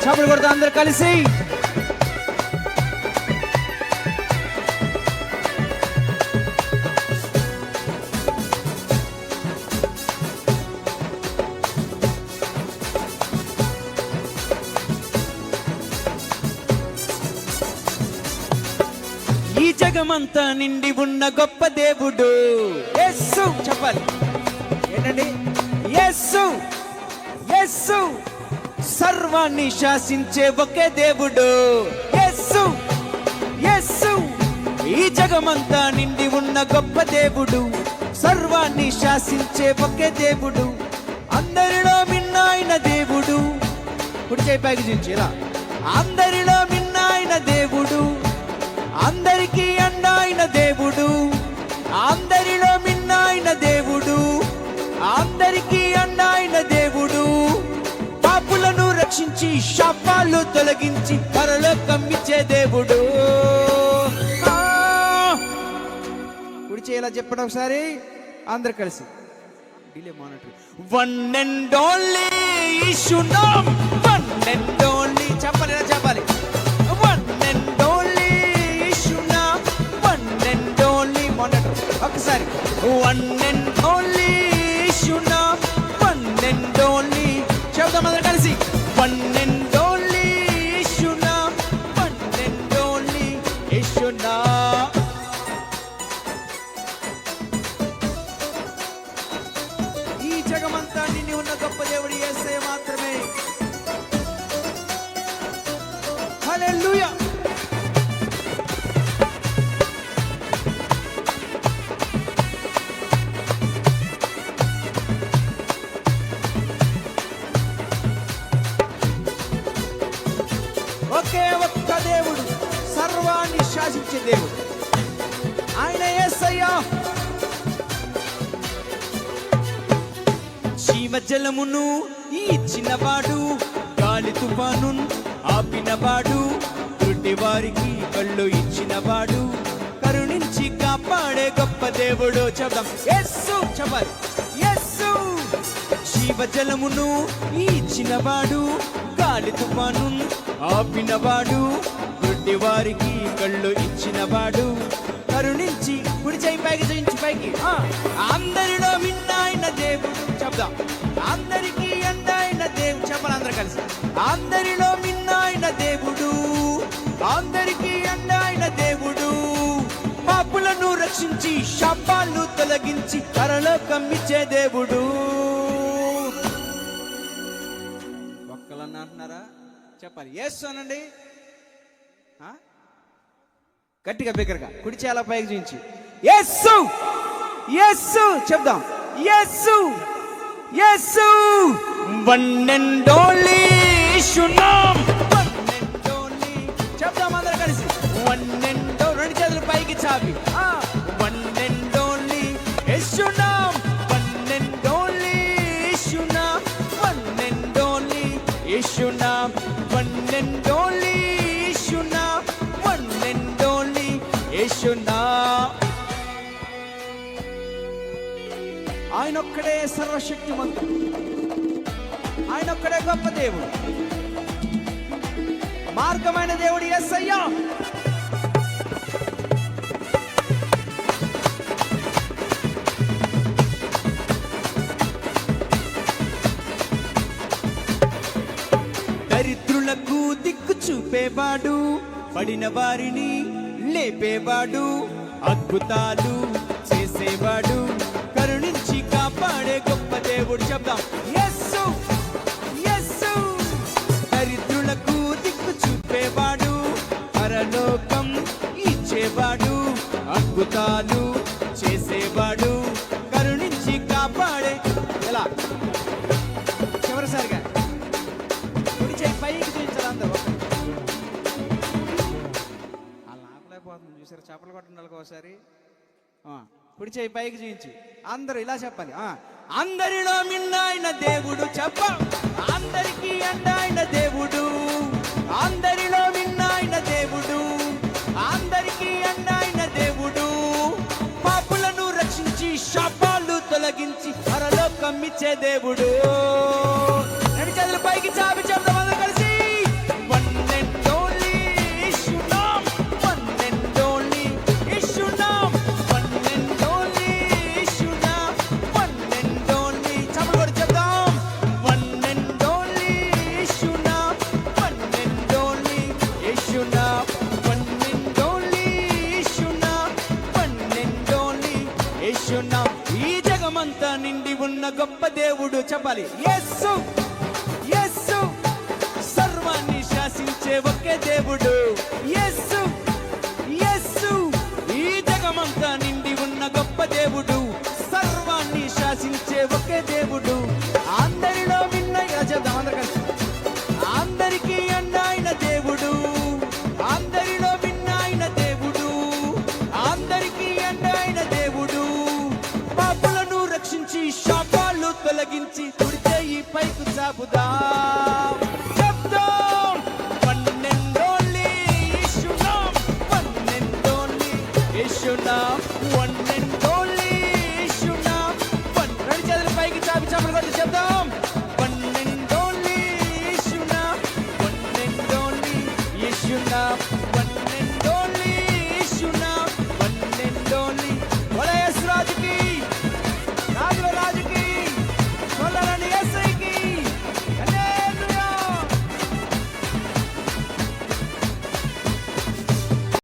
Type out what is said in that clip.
చప్పట్లు కొడతా అందరు కలిసి. ఈ జగమంతా నిండి ఉన్న గొప్ప దేవుడు యేసు. చెప్పాలి ఏంటండి? యేసు. యేసు సర్వాన్ని శాసించే ఒకే దేవుడు యేసు. యేసు ఈ జగమంతా నిండి ఉన్న గొప్ప దేవుడు, సర్వాన్ని శాసించే ఒకే దేవుడు, అందరిలో మిన్నాయన దేవుడు. కుడి చేయి పైకి చూపించి ఇలా. అందరిలో మిన్నాయన దేవుడు, అందరికీ అండాయన దేవుడు, అందరిలో మిన్నాయన దేవుడు, అందరికీ అండాయన దేవుడు, పాపులను రక్షించి శాపాలు తొలగించి పరలోకం ఇచ్చే దేవుడు. కుడి చేయాల చెప్పడం ఒకసారి అందరు కలిసి. డిలే మానిటర్. వన్ అండ్ ఓన్లీ యేసు నామ్. One and only. చెప్పాలి చెప్పాలి. వన్ అండ్ ఓన్లీ యేసు నామ్. వన్ అండ్ ఓన్లీ మానిటర్. ఒకసారి వన్ అండ్ ఓన్లీ యేసు నామ్. One and only. చెప్దాం అందరు కలిసి. వన్ అండ్ ఓన్లీ యేసు నామ్. వన్ అండ్ ఓన్లీ యేసు నామ్. ఈ జగమంతా నిండి ఉన్న గొప్ప దేవుడు యేసే మాత్రమే. హల్లెలూయా. ఒకే ఒక్క దేవుడు, సర్వాన్ని శాసించే దేవుడు, ఆయన యేసయ్యా. జీవజలమును ఇచ్చినవాడు, గాలి తుఫాను ఆపినవాడు, గుడ్డి వారికి కళ్ళు ఇచ్చినవాడు, కరుణించి కాపాడే గొప్ప దేవుడు. చెప్దాం యేసు. చెప్పాలి యేసు. జీవజలమును ఇచ్చినవాడు, గాలి తుఫాను ఆపినవాడు, గుడ్డి వారికి కళ్ళు ఇచ్చినవాడు, కరుణించి. కుడి చేయి పైకి చూయించి పైకి. అందరిలో మిన్నాయన దేవుడు. చెప్దాం అందరికీ అండాయన దేవుడు. చెప్పాలి అందరు కలిసి. అందరిలో మిన్నాయన దేవుడు, అందరికీ అండాయన దేవుడు, పాపులను రక్షించి శాపాలు తొలగించి పరలోకం ఇచ్చే దేవుడు. ఒక్కలన్నా అంటున్నారా? చెప్పాలి యేసు అనండి. గట్టిగా బిగ్గరగా. కుడి చేయాల పైకి చూపించి యేసు. యేసు. చెప్దాం Yesu. Yesu. One and only Yesu నామ్. One and only. చెప్దాం అందరూ కలిసి. One and only. రెండు చేతులు పైకి చాపి. వన్ అండ్ ఓన్లీ యేసు నామ్. వన్ అండ్ ఓన్లీ యేసు నామ్. వన్ అండ్ ఓన్లీ యేసు నామ్. వన్ అండ్ ఓన్లీ యేసు నామ్. వన్ అండ్ ఓన్లీ యేసు నామ్. ఆయన ఒక్కడే సర్వశక్తిమంతుడు, ఆయన ఒక్కడే గొప్ప దేవుడు, మార్గమైన దేవుడు యేసయ్యా. దరిద్రులకు దిక్కు చూపేవాడు, పడిన వారిని లేపేవాడు, అద్భుతాలు చేసేవాడు, కరుణించి కాపాడే గొప్ప దేవుడు. చెప్దాం యేసు. యేసు. దరిద్రులకు దిక్కు చూపేవాడు, పరలోకం ఇచ్చేవాడు, అద్భుతాలు చేసేవాడు, కరుణించి కాపాడే. ఎలా? చివరిసారిగా కుడి చేయి పైకి చూపించాలి అందరూ. అలా ఆపలేకపోతుంది చూసారు. చేపలు కొట్టండి ఒకసారి. కుడి చేయి పైకి చూపించి అందరూ ఇలా చెప్పాలి. అందరిలో మిన్నాయన దేవుడు. చెప్ప అందరికీ అండాయన దేవుడు, అందరిలో మిన్నాయన దేవుడు, స్వస్థపరిచే దేవుడు. రెండు చేతులు పైకి చాపి చెప్దాం అందరూ కలిసి. One and only Yesu NAM, one and only Yesu NAM, one and only Yesu NAM, one and only. చప్పట్లు కొట్టి చెప్దాం. One and only Yesu NAM, one and only Yesu NAM, one and only Yesu NAM, one and only యేసు నామ్. ఈ జగమంతా నిండి ఉన్న గొప్ప దేవుడు. చెప్పాలి. యేసు యేసు సర్వాన్ని శాసించే ఒకే దేవుడు.